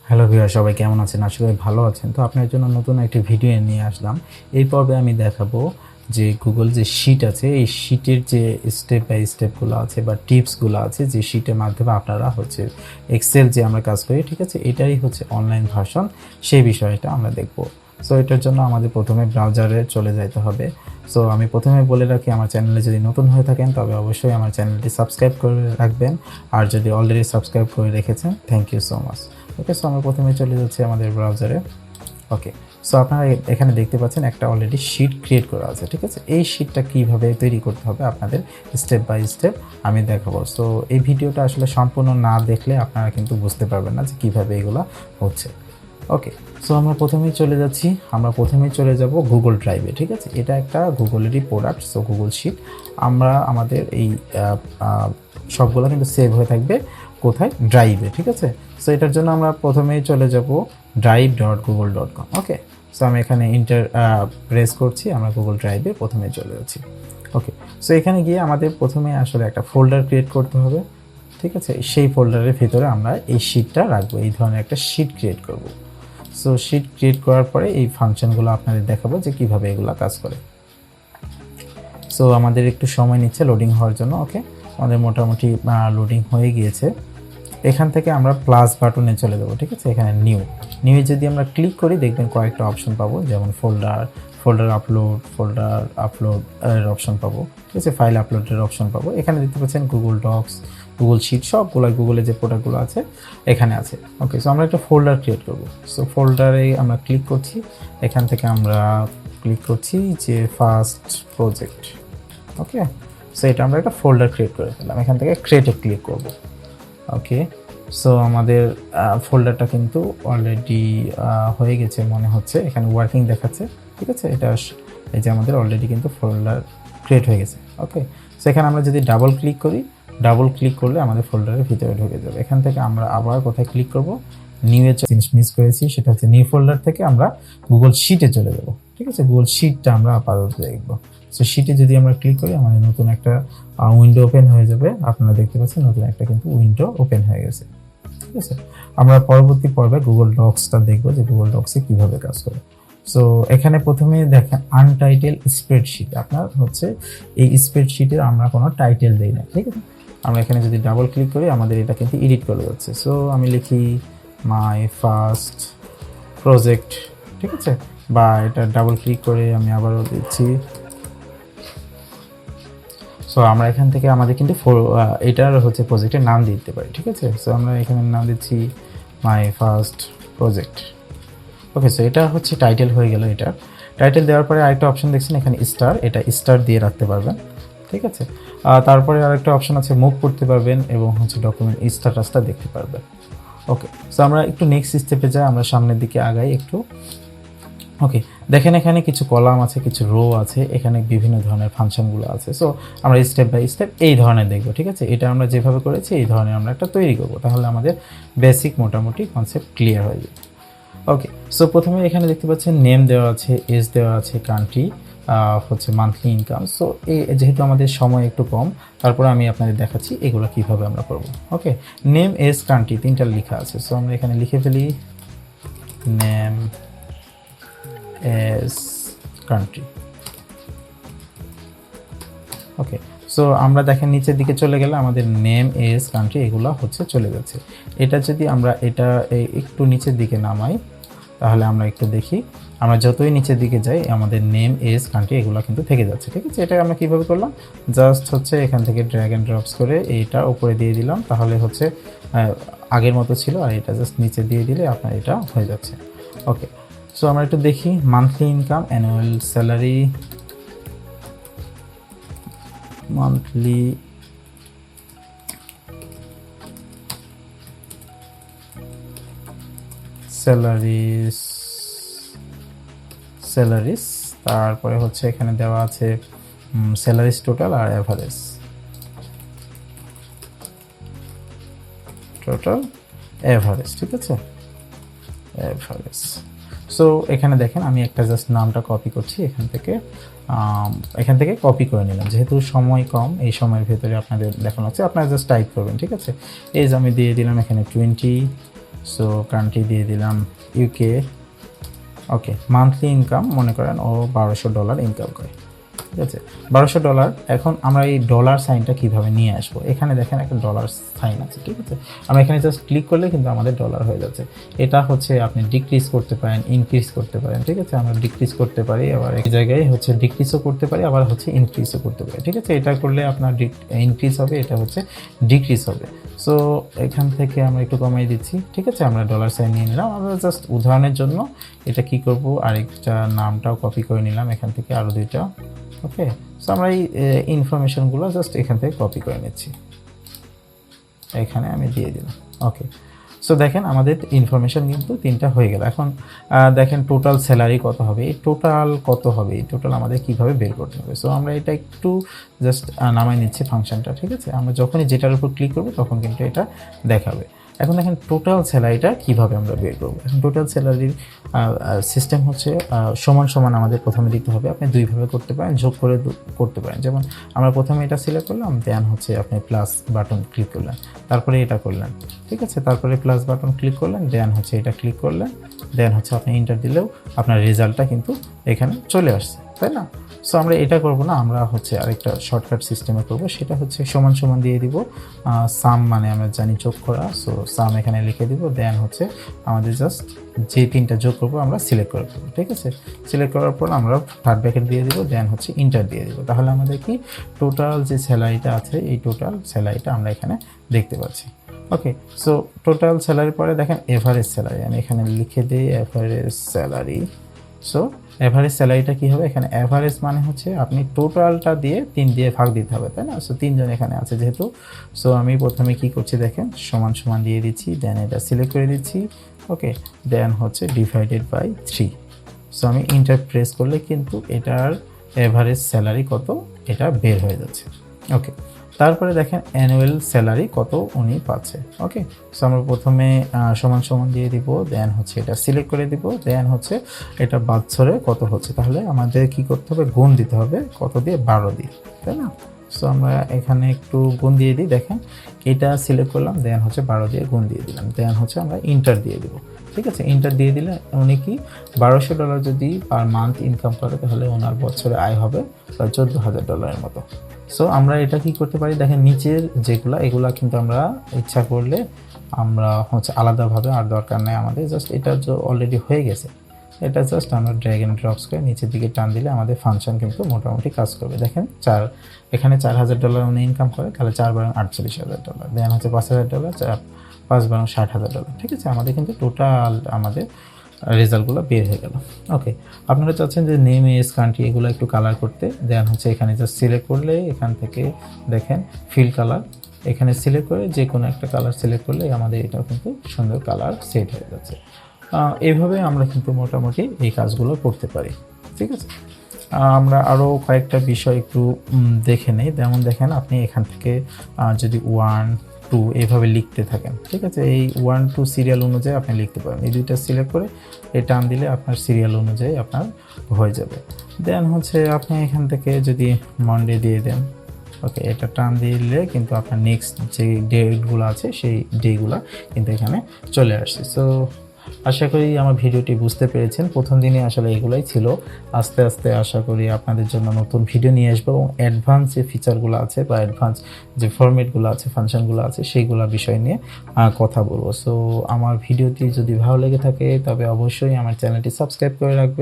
Hello viewer, সবাই কেমন আছেন? আশা করি ভালো আছেন। তো আপনার জন্য নতুন একটি ভিডিও নিয়ে আসলাম। এই পর্বে আমি দেখাবো যে গুগল যে শিট আছে, এই শিটের যে স্টেপ বাই স্টেপগুলো আছে বা টিপসগুলো আছে, যে শিটের মাধ্যমে আপনারা এক্সেল যে আমরা কাজ করি, ঠিক আছে, এটাই অনলাইন ভার্সন, সেই বিষয়টা আমরা দেখব। সো এটার জন্য আমাদের প্রথমে ব্রাউজারে চলে যাইতে হবে। সো আমি প্রথমে বলে রাখি, আমার চ্যানেলে যদি নতুন হয়ে থাকেন তবে অবশ্যই আমার চ্যানেলটি সাবস্ক্রাইব করে রাখবেন, আর যদি অলরেডি সাবস্ক্রাইব করে রেখেছেন, thank you so much. Okay, so আমরা প্রথমে চলে যাচ্ছি আমাদের ব্রাউজারে। ওকে, সো আপনারা এখানে দেখতে পাচ্ছেন একটা অলরেডি শিট ক্রিয়েট করা আছে, ঠিক আছে। এই শিটটা কীভাবে তৈরি করতে হবে আপনাদের স্টেপ বাই স্টেপ আমি দেখাবো। সো এই ভিডিওটা আসলে সম্পূর্ণ না দেখলে আপনারা কিন্তু বুঝতে পারবেন না যে কীভাবে এগুলো হচ্ছে। ওকে, সো আমরা প্রথমেই চলে যাব গুগল ড্রাইভে, ঠিক আছে। এটা একটা গুগলেরই প্রোডাক্ট, সো গুগল শিট। আমরা আমাদের এই সবগুলো কিন্তু সেভ হয়ে থাকবে কোথায়? ড্রাইভে, ঠিক আছে। সো এটার জন্য আমরা প্রথমেই চলে যাব drive.google.com। ওকে, সো আমি এখানে প্রেস করছি, আমরা গুগল ড্রাইভে প্রথমে চলে যাচ্ছি। ওকে, সো এখানে গিয়ে আমাদের প্রথমে আসলে একটা ফোল্ডার ক্রিয়েট করতে হবে, ঠিক আছে। সেই ফোল্ডারের ভিতরে আমরা এই শিটটা রাখবো, এই ধরনের একটা শিট ক্রিয়েট করব। সো শিট ক্রিয়েট করার পরে এই ফাংশনগুলো আপনাদের দেখাবো যে কীভাবে এগুলো কাজ করে। সো আমাদের একটু সময় নিচ্ছে লোডিং হওয়ার জন্য। ওকে, আমাদের মোটামুটি লোডিং হয়ে গিয়েছে। এখান থেকে আমরা প্লাস বাটনে চলে যাবো, ঠিক আছে। এখানে নিউ যদি আমরা ক্লিক করি, দেখবেন কয়েকটা অপশন পাবো, যেমন ফোল্ডার আপলোড এর অপশন পাবো, ঠিক আছে। ফাইল আপলোডের অপশন পাবো। এখানে দেখতে পাচ্ছেন গুগল ডক্স, গুগল শিট, সবগুলো গুগলে যে প্রোডাক্টগুলো আছে এখানে আছে। ওকে, সো আমরা একটা ফোল্ডার ক্রিয়েট করবো। সো ফোল্ডারে আমরা ক্লিক করছি, এখান থেকে আমরা ক্লিক করছি যে ফার্স্ট প্রজেক্ট। ওকে, সো এটা আমরা একটা ফোল্ডার ক্রিয়েট করে ফেললাম, এখান থেকে ক্রিয়েটে ক্লিক করব। ওকে, সো আমাদের ফোল্ডারটা কিন্তু অলরেডি হয়ে গেছে মনে হচ্ছে, এখানে ওয়ার্কিং দেখাচ্ছে, ঠিক আছে। এই যে আমাদের অলরেডি কিন্তু ফোল্ডার ক্রিয়েট হয়ে গেছে। ওকে, সো এখানে আমরা যদি ডাবল ক্লিক করলে আমাদের ফোল্ডারের ভিতরে ঢুকে যাবে। এখান থেকে আমরা আবার কোথায় ক্লিক করব? নিউ এর জিনিস মিস করেছি, সেটা হচ্ছে নিউ ফোল্ডার থেকে আমরা গুগল শিটে চলে যাব, ঠিক আছে। গুগল শিটটা আমরা আপাতত দেখব। সো শিটে যদি আমরা ক্লিক করি, আমাদের নতুন একটা উইন্ডো ওপেন হয়ে যাবে। আপনারা দেখতে পাচ্ছেন নতুন একটা কিন্তু উইন্ডো ওপেন হয়ে গেছে, ঠিক আছে। আমরা পরবর্তী পর্বে গুগল ডক্সটা দেখব যে গুগল ডক্সে কীভাবে কাজ করে। সো এখানে প্রথমে দেখেন আনটাইটেল স্প্রেডশিট। আপনার এই স্প্রেডশিটের আমরা কোনো টাইটেল দেই না, ঠিক আছে। আমরা এখানে যদি ডাবল ক্লিক করি, আমাদের এটা কিন্তু এডিট করে যাচ্ছে। সো আমি লিখি মাই ফার্স্ট প্রজেক্ট, ঠিক আছে। বা এটা ডাবল ক্লিক করে আমি আবারও দিচ্ছি। সো আমরা এখান থেকে আমাদের কিন্তু এটার প্রজেক্টের নাম দিতে পারি, ঠিক আছে। সো আমরা এখানে নাম দিচ্ছি my first project. Okay, so এটা টাইটেল হয়ে গেল। এটা টাইটেল দেওয়ার পরে আরেকটা অপশন দেখছেন এখানে স্টার, এটা স্টার দিয়ে রাখতে পারবেন, ঠিক আছে। তারপরে আরেকটা অপশন আছে মুভ করতে পারবেন, এবং ডকুমেন্ট স্ট্যাটাসটা দেখতে পারবেন। ওকে, সো আমরা একটু নেক্সট স্টেপে যাই, আমরা সামনের দিকে আগাই একটু। ওকে, দেখেন এখানে কিছু কলাম আছে, কিছু রো আছে, এখানে বিভিন্ন ধরনের ফাংশনগুলো আছে। সো আমরা স্টেপ বাই স্টেপ এই ধরনের দেখব, ঠিক আছে। এটা আমরা যেভাবে করেছি এই ধরনের আমরা একটা তৈরি করব, তাহলে আমাদের বেসিক মোটামুটি কনসেপ্ট ক্লিয়ার হয়ে যাবে। ওকে, সো প্রথমে এখানে দেখতে পাচ্ছেন নেম দেওয়া আছে, এজ দেওয়া আছে, কান্ট্রি, মান্থলি ইনকাম। সো যেহেতু আমাদের সময় একটু কম, তারপরে আমি আপনাদের দেখাচ্ছি এগুলো কীভাবে আমরা করব। ওকে, নেম, এজ, কান্ট্রি তিনটা লেখা আছে। সো আমরা এখানে লিখে ফেলি নেম, এজ, কান্ট্রি। ওকে, সো আমরা দেখেন নিচের দিকে চলে গেলে আমাদের নেম, এজ, কান্ট্রি এগুলো চলে যাচ্ছে। এটা যদি আমরা একটু নিচের দিকে নামাই, তাহলে আমরা একটু দেখি, আমরা যতই নিচের দিকে যাই আমাদের নেম, এজ, কান্ট্রি এগুলো কিন্তু থেকে যাচ্ছে, ঠিক আছে। এটা আমরা কীভাবে করলাম? জাস্ট এখান থেকে ড্র্যাগ অ্যান্ড ড্রপস করে এইটা উপরে দিয়ে দিলাম, তাহলে আগের মতো ছিল, আর এটা জাস্ট নিচে দিয়ে দিলে আপনার এটা হয়ে যাচ্ছে। ওকে, সো আমরা একটু দেখি monthly income, annual salary, monthly salaries, তারপরে এখানে দেওয়া আছে স্যালারিস টোটাল আর অ্যাভারেজ, ঠিক আছে, অ্যাভারেজ। সো এখানে দেখেন আমি একটা জাস্ট নামটা কপি করছি, এখান থেকে কপি করে নিলাম, যেহেতু সময় কম, এই সময়ের ভেতরে আপনাদের দেখানো হচ্ছে, আপনারা জাস্ট টাইপ করবেন, ঠিক আছে। এজ আমি দিয়ে দিলাম এখানে 20, সো কান্ট্রি দিয়ে দিলাম ইউকে। ওকে, মান্থলি ইনকাম মনে করেন ও $1200 ইনকাম করে, ঠিক আছে, $1200। এখন আমরা এই ডলার সাইনটা কিভাবে নিয়ে আসবো, এখানে দেখেন একটা ডলার সাইন আছে, ঠিক আছে, আমরা এখানে জাস্ট ক্লিক করলে কিন্তু আমাদের ডলার হয়ে যাচ্ছে। এটা হচ্ছে আপনি ডিক্রিজ করতে পারেন, ইনক্রিজ করতে পারেন, ঠিক আছে, আমরা ডিক্রিজ করতে পারি, আবার এই জায়গায় হচ্ছে ডিক্রিজও করতে পারি, আবার হচ্ছে ইনক্রিজও করতে পারি, ঠিক আছে। এটা করলে আপনার ইনক্রিজ হবে, এটা হচ্ছে ডিক্রিজ হবে। সো এখান থেকে আমরা একটু কমাই দিচ্ছি, ঠিক আছে, আমরা ডলার সাইন নিয়ে নিলাম। আমরা জাস্ট উদাহরণের জন্য এটা কি করব, আরেকটা নামটাও কপি করে নিলাম এখান থেকে, আরও দুইটা। ওকে, সো আমরা এই ইনফরমেশনগুলো জাস্ট এখান থেকে কপি করে নিচ্ছি, এখানে আমি দিয়ে দিলাম। ওকে, সো দেখেন আমাদের ইনফরমেশন কিন্তু 3টা হয়ে গেল। এখন দেখেন টোটাল স্যালারি কত হবে, এই টোটাল কত হবে, এই টোটাল আমাদের কীভাবে বের করতে হবে। সো আমরা এটা একটু জাস্ট নামাই নিচ্ছি ফাংশনটা, ঠিক আছে, আমরা যখনই যেটার উপর ক্লিক করবো তখন কিন্তু এটা দেখাবে। এখন দেখেন টোটাল স্যালারিটা কীভাবে আমরা বের করবো। এখন টোটাল স্যালারির সিস্টেম হচ্ছে সমান সমান আমাদের প্রথমে দিতে হবে। আপনি দুইভাবে করতে পারেন, যোগ করে করতে পারেন। যেমন আমরা প্রথমে এটা সিলেক্ট করলাম, দেন হচ্ছে আপনি প্লাস বাটন ক্লিক করলেন, তারপরে এটা করলেন, ঠিক আছে, তারপরে প্লাস বাটন ক্লিক করলেন, দেন হচ্ছে এটা ক্লিক করলেন, দেন হচ্ছে আপনি এন্টার দিলেও আপনার রেজাল্টটা কিন্তু এখানে চলে আসছে, তাই না। সো আমরা এটা করব না, আমরা হচ্ছে আরেকটা শর্টকাট সিস্টেমে করব, সেটা হচ্ছে সমান সমান দিয়ে দিব সাম, মানে আমরা জানি যোগ করা। সো সাম এখানে লিখে দিব, দেন হচ্ছে আমাদের জাস্ট যে 3টা যোগ করবো আমরা সিলেক্ট করে দেবো, ঠিক আছে। সিলেক্ট করার পর আমরা থার্ড ব্র্যাকেট দিয়ে দিব, দেন হচ্ছে ইন্টার দিয়ে দিব। তাহলে আমাদের কি টোটাল যে স্যালারিটা আছে, এই টোটাল স্যালারিটা আমরা এখানে দেখতে পাচ্ছি। ওকে, সো টোটাল স্যালারির পরে দেখেন এভারেজ স্যালারি, আমি এখানে লিখে দিই এভারেজ স্যালারি। সো অ্যাভারেজ স্যালারিটা কী হবে, এখানে অ্যাভারেজ মানে হচ্ছে আপনি টোটালটা দিয়ে 3 দিয়ে ভাগ দিতে হবে, তাই না। সো 3 জন এখানে আছে যেহেতু, সো আমি প্রথমে কি করছি দেখেন, সমান সমান দিয়ে দিচ্ছি, দেন এটা সিলেক্ট করে দিচ্ছি। ওকে, দেন হচ্ছে ডিভাইডেড বাই 3। সো আমি ইন্টার প্রেস করলে কিন্তু এটার অ্যাভারেজ স্যালারি কত এটা বের হয়ে যাচ্ছে। ওকে, তারপরে দেখেন অ্যানুয়াল স্যালারি কত উনি পাচ্ছে। ওকে, সো আমরা প্রথমে সমান সমান দিয়ে দিব, দেন হচ্ছে এটা সিলেক্ট করে দিব, দেন হচ্ছে এটা বছরে কত হচ্ছে। তাহলে আমাদের কি করতে হবে, গুণ দিতে হবে, কত দিয়ে, 12 দিয়ে, তাই না। সো আমরা এখানে একটু গুণ দিয়ে দিই, দেখেন এটা সিলেক্ট করলাম, দেন হচ্ছে 12 দিয়ে গুণ দিয়ে দিলাম, দেন হচ্ছে আমরা ইন্টার দিয়ে দিব, ঠিক আছে। ইন্টার দিয়ে দিলে উনি কি $1200 যদি পার মান্থ ইনকাম করে, তাহলে ওনার বছরে আয় হবে প্রায় $14,000 মতো। সো আমরা এটা কি করতে পারি, দেখেন নিচের যেগুলা, এগুলা কিন্তু আমরা ইচ্ছা করলে আমরা হচ্ছে আলাদাভাবে, আর দরকার নেই আমাদের, জাস্ট এটা অলরেডি হয়ে গেছে, এটা জাস্ট আমরা ড্র্যাগ এন্ড ড্রপস করে নিচের দিকে টান দিলে আমাদের ফাংশন কিন্তু মোটামুটি কাজ করবে। দেখেন এখানে $4,000 উনি ইনকাম করে, তাহলে 4 × $48,000, দেন হচ্ছে $5,000, 5 × $60,000, ঠিক আছে। আমাদের কিন্তু টোটাল আমাদের রেজাল্টগুলো বের হয়ে গেল। ওকে, আপনারা চাচ্ছেন যে নেম, এজ, কান্ট্রি এগুলো একটু কালার করতে, দেন হচ্ছে এখানে জাস্ট সিলেক্ট করলে এখান থেকে দেখেন ফিল কালার, এখানে সিলেক্ট করে যে কোনো একটা কালার সিলেক্ট করলে আমাদের এটাও কিন্তু সুন্দর কালার সেট হয়ে যাচ্ছে। এইভাবে আমরা কিন্তু মোটামুটি এই কাজগুলো করতে পারি, ঠিক আছে। আমরা আরও কয়েকটা বিষয় একটু দেখে নেই। যেমন দেখেন আপনি এখান থেকে যদি 1, 2 এইভাবে লিখতে থাকেন, ঠিক আছে, এই 1, 2 সিরিয়াল অনুযায়ী আপনি লিখতে পারেন। এই দুইটা সিলেক্ট করে এই টান দিলে আপনার সিরিয়াল অনুযায়ী আপনার হয়ে যাবে। দেন হচ্ছে আপনি এখান থেকে যদি মন্ডে দিয়ে দেন, ওকে, এটা টান দিলে কিন্তু আপনার নেক্সট যে ডেটগুলো আছে সেই ডেগুলো কিন্তু এখানে চলে আসছে। সো আশা করি আমার ভিডিওটি বুঝতে পেরেছেন। প্রথম দিনে আসলে এগুলাই ছিল, আস্তে আস্তে আশা করি আপনাদের জন্য নতুন ভিডিও নিয়ে আসবো এবং অ্যাডভান্স যে ফিচারগুলো আছে বা অ্যাডভান্স যে ফরম্যাটগুলো আছে, ফাংশনগুলো আছে, সেইগুলো বিষয় নিয়ে কথা বলবো। সো আমার ভিডিওটি যদি ভালো লেগে থাকে তবে অবশ্যই আমার চ্যানেলটি সাবস্ক্রাইব করে রাখবেন।